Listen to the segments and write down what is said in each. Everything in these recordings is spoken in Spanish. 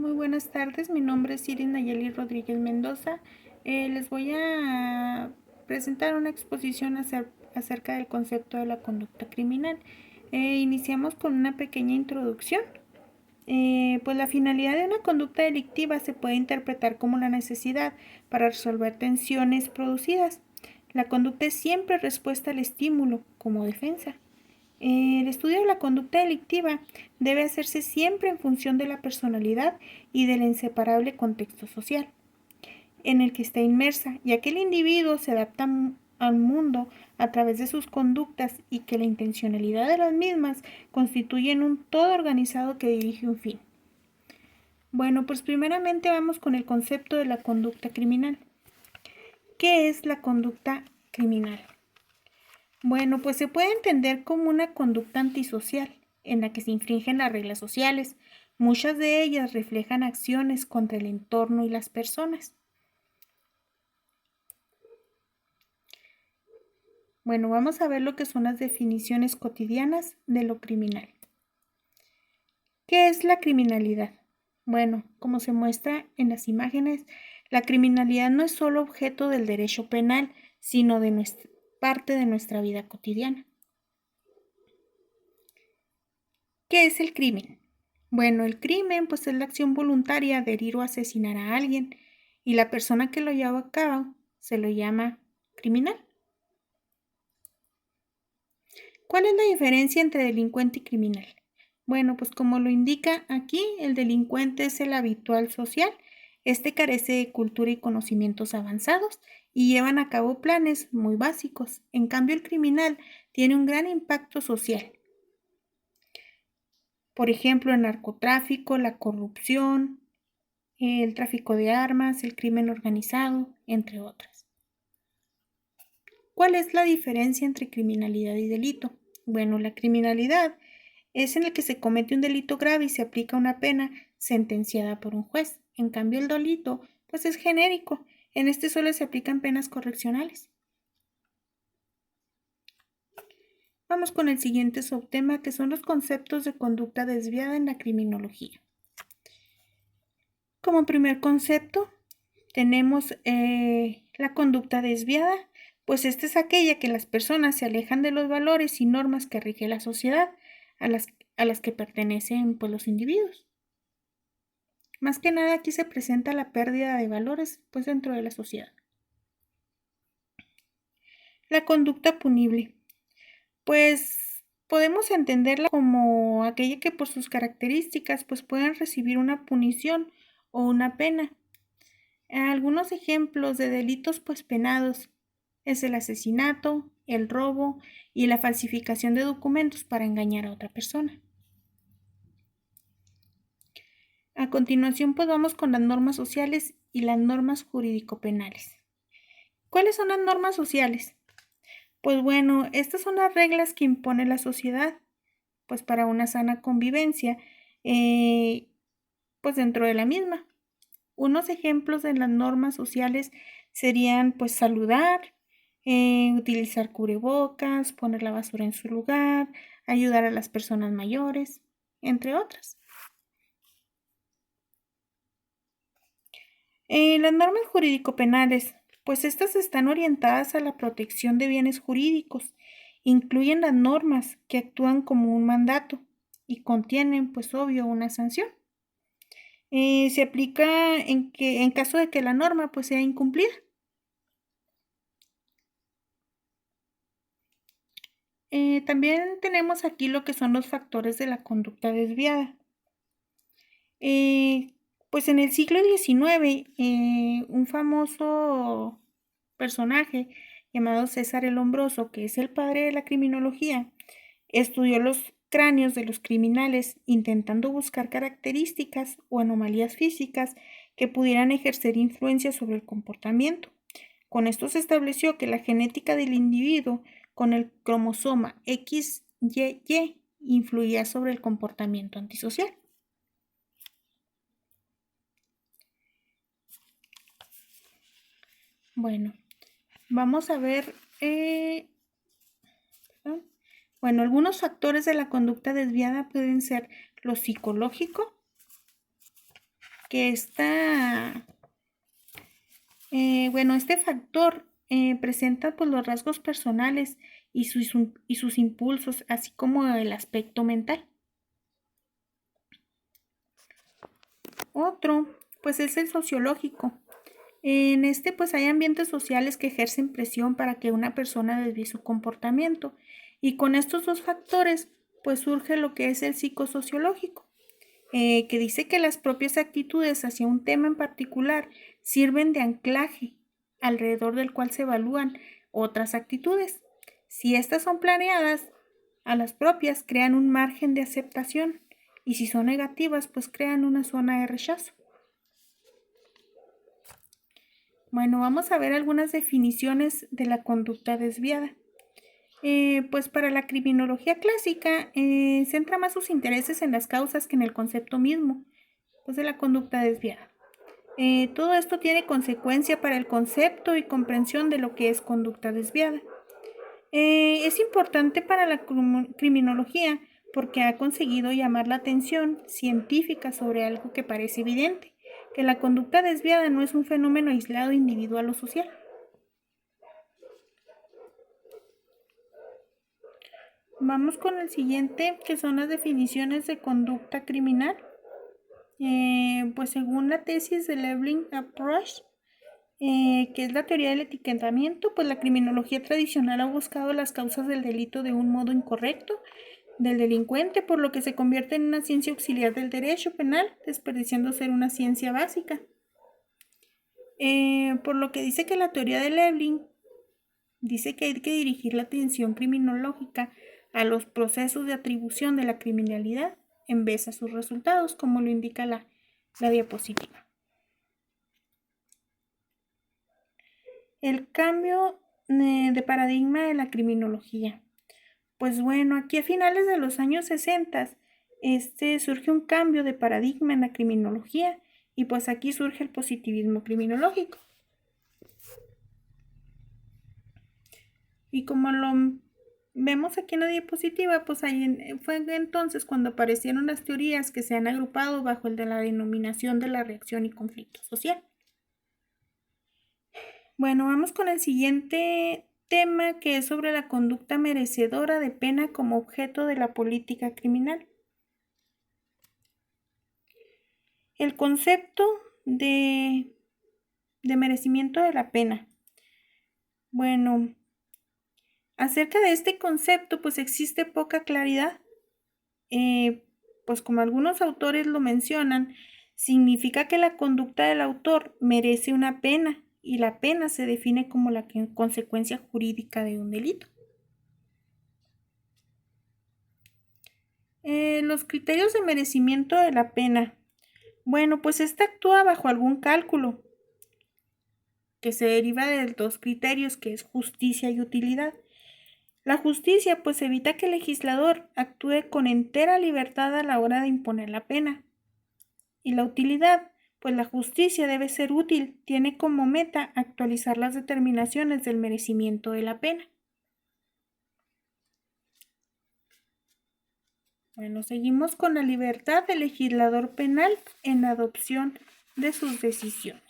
Muy buenas tardes, mi nombre es Iris Nayeli Rodríguez Mendoza. Les voy a presentar una exposición acerca del concepto de la conducta criminal. Iniciamos con una pequeña introducción. Pues la finalidad de una conducta delictiva se puede interpretar como la necesidad para resolver tensiones producidas. La conducta es siempre respuesta al estímulo, como defensa. El estudio de la conducta delictiva debe hacerse siempre en función de la personalidad y del inseparable contexto social en el que está inmersa, ya que el individuo se adapta al mundo a través de sus conductas y que la intencionalidad de las mismas constituyen un todo organizado que dirige un fin. Bueno, pues primeramente vamos con el concepto de la conducta criminal. ¿Qué es la conducta criminal? Bueno, pues se puede entender como una conducta antisocial, en la que se infringen las reglas sociales. Muchas de ellas reflejan acciones contra el entorno y las personas. Bueno, vamos a ver lo que son las definiciones cotidianas de lo criminal. ¿Qué es la criminalidad? Bueno, como se muestra en las imágenes, la criminalidad no es solo objeto del derecho penal, sino de parte de nuestra vida cotidiana. ¿Qué es el crimen? Bueno, el crimen pues es la acción voluntaria de herir o asesinar a alguien y la persona que lo lleva a cabo se lo llama criminal. ¿Cuál es la diferencia entre delincuente y criminal? Bueno, pues como lo indica aquí, el delincuente es el habitual social. Este carece de cultura y conocimientos avanzados y llevan a cabo planes muy básicos. En cambio, el criminal tiene un gran impacto social. Por ejemplo, el narcotráfico, la corrupción, el tráfico de armas, el crimen organizado, entre otras. ¿Cuál es la diferencia entre criminalidad y delito? Bueno, la criminalidad es en el que se comete un delito grave y se aplica una pena sentenciada por un juez. En cambio, el delito, pues es genérico. En este solo se aplican penas correccionales. Vamos con el siguiente subtema, que son los conceptos de conducta desviada en la criminología. Como primer concepto, tenemos la conducta desviada, pues esta es aquella que las personas se alejan de los valores y normas que rige la sociedad a las que pertenecen pues, los individuos. Más que nada aquí se presenta la pérdida de valores pues, dentro de la sociedad. La conducta punible, pues podemos entenderla como aquella que por sus características pues pueden recibir una punición o una pena. Algunos ejemplos de delitos pues penados es el asesinato, el robo y la falsificación de documentos para engañar a otra persona. A continuación pues vamos con las normas sociales y las normas jurídico-penales. ¿Cuáles son las normas sociales? Pues bueno, estas son las reglas que impone la sociedad pues para una sana convivencia pues dentro de la misma. Unos ejemplos de las normas sociales serían pues saludar, utilizar cubrebocas, poner la basura en su lugar, ayudar a las personas mayores, entre otras. Las normas jurídico-penales, pues estas están orientadas a la protección de bienes jurídicos, incluyen las normas que actúan como un mandato y contienen, pues obvio, una sanción. Se aplica en caso de que la norma pues sea incumplida. También tenemos aquí lo que son los factores de la conducta desviada. Pues en el siglo XIX, un famoso personaje llamado César el Hombroso, que es el padre de la criminología, estudió los cráneos de los criminales intentando buscar características o anomalías físicas que pudieran ejercer influencia sobre el comportamiento. Con esto se estableció que la genética del individuo con el cromosoma XYY influía sobre el comportamiento antisocial. Bueno, vamos a ver, bueno, algunos factores de la conducta desviada pueden ser lo psicológico, que este factor presenta pues, los rasgos personales y sus impulsos, así como el aspecto mental. Otro, pues es el sociológico. En pues hay ambientes sociales que ejercen presión para que una persona desvíe su comportamiento. Y con estos dos factores, pues surge lo que es el psicosociológico, que dice que las propias actitudes hacia un tema en particular sirven de anclaje alrededor del cual se evalúan otras actitudes. Si estas son planeadas, a las propias crean un margen de aceptación y si son negativas, pues crean una zona de rechazo. Bueno, vamos a ver algunas definiciones de la conducta desviada. Pues para la criminología clásica centra más sus intereses en las causas que en el concepto mismo, pues de la conducta desviada. Todo esto tiene consecuencia para el concepto y comprensión de lo que es conducta desviada. Es importante para la criminología porque ha conseguido llamar la atención científica sobre algo que parece evidente, que la conducta desviada no es un fenómeno aislado individual o social. Vamos con el siguiente, que son las definiciones de conducta criminal. Pues según la tesis de Labeling Approach, que es la teoría del etiquetamiento, pues la criminología tradicional ha buscado las causas del delito de un modo incorrecto del delincuente, por lo que se convierte en una ciencia auxiliar del derecho penal, desperdiciando ser una ciencia básica. Por lo que dice que la teoría de Labeling dice que hay que dirigir la atención criminológica a los procesos de atribución de la criminalidad en vez a sus resultados, como lo indica la diapositiva. El cambio de paradigma de la criminología. Pues bueno, aquí a finales de los años 60 surge un cambio de paradigma en la criminología y pues aquí surge el positivismo criminológico. Y como lo vemos aquí en la diapositiva, pues fue entonces cuando aparecieron las teorías que se han agrupado bajo el de la denominación de la reacción y conflicto social. Bueno, vamos con el siguiente tema, que es sobre la conducta merecedora de pena como objeto de la política criminal. El concepto de merecimiento de la pena. Bueno, acerca de este concepto, pues existe poca claridad. Pues como algunos autores lo mencionan, significa que la conducta del autor merece una pena y la pena se define como la consecuencia jurídica de un delito. Los criterios de merecimiento de la pena. Bueno, pues esta actúa bajo algún cálculo que se deriva de dos criterios, que es justicia y utilidad. La justicia pues evita que el legislador actúe con entera libertad a la hora de imponer la pena. Y la utilidad, pues la justicia debe ser útil, tiene como meta actualizar las determinaciones del merecimiento de la pena. Bueno, seguimos con la libertad del legislador penal en la adopción de sus decisiones.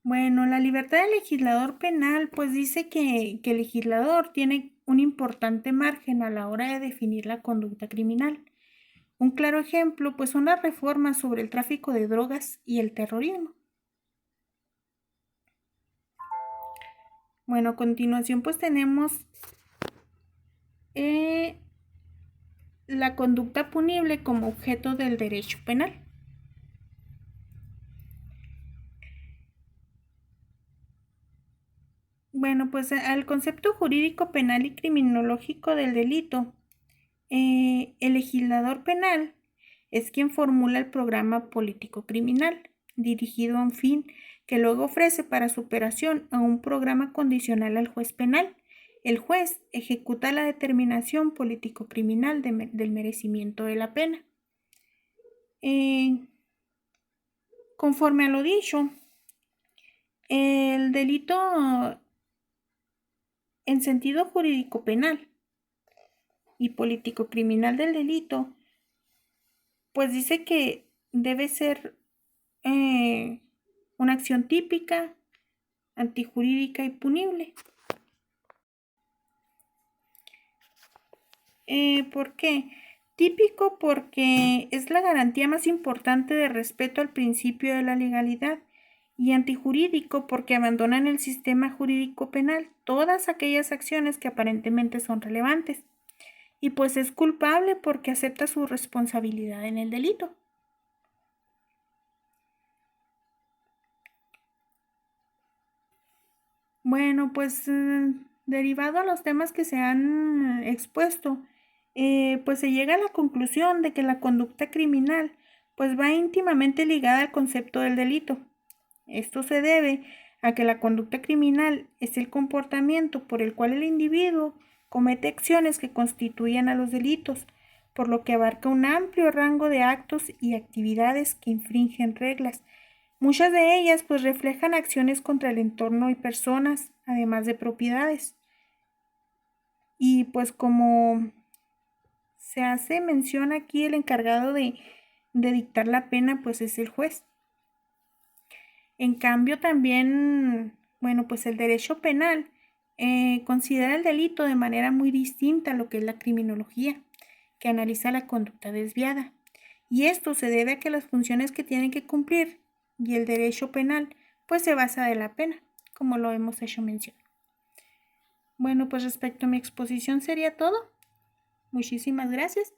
Bueno, la libertad del legislador penal pues dice que el legislador tiene un importante margen a la hora de definir la conducta criminal. Un claro ejemplo pues son las reformas sobre el tráfico de drogas y el terrorismo. Bueno, a continuación pues tenemos la conducta punible como objeto del derecho penal. Bueno, pues al concepto jurídico penal y criminológico del delito, el legislador penal es quien formula el programa político criminal, dirigido a un fin que luego ofrece para su operación a un programa condicional al juez penal. El juez ejecuta la determinación político-criminal del merecimiento de la pena. Conforme a lo dicho, el delito en sentido jurídico penal y político-criminal del delito, pues dice que debe ser una acción típica, antijurídica y punible. ¿Por qué? Típico porque es la garantía más importante de respeto al principio de la legalidad, y antijurídico porque abandonan el sistema jurídico penal todas aquellas acciones que aparentemente son relevantes, y pues es culpable porque acepta su responsabilidad en el delito. Bueno, pues derivado a los temas que se han expuesto, pues se llega a la conclusión de que la conducta criminal pues va íntimamente ligada al concepto del delito. Esto se debe a que la conducta criminal es el comportamiento por el cual el individuo comete acciones que constituyen a los delitos, por lo que abarca un amplio rango de actos y actividades que infringen reglas. Muchas de ellas pues reflejan acciones contra el entorno y personas, además de propiedades. Y pues como se hace mención aquí, el encargado de dictar la pena pues es el juez. En cambio también, bueno, pues el derecho penal considera el delito de manera muy distinta a lo que es la criminología, que analiza la conducta desviada. Y esto se debe a que las funciones que tienen que cumplir y el derecho penal pues se basa de la pena, como lo hemos hecho mención. Bueno, pues respecto a mi exposición sería todo. Muchísimas gracias.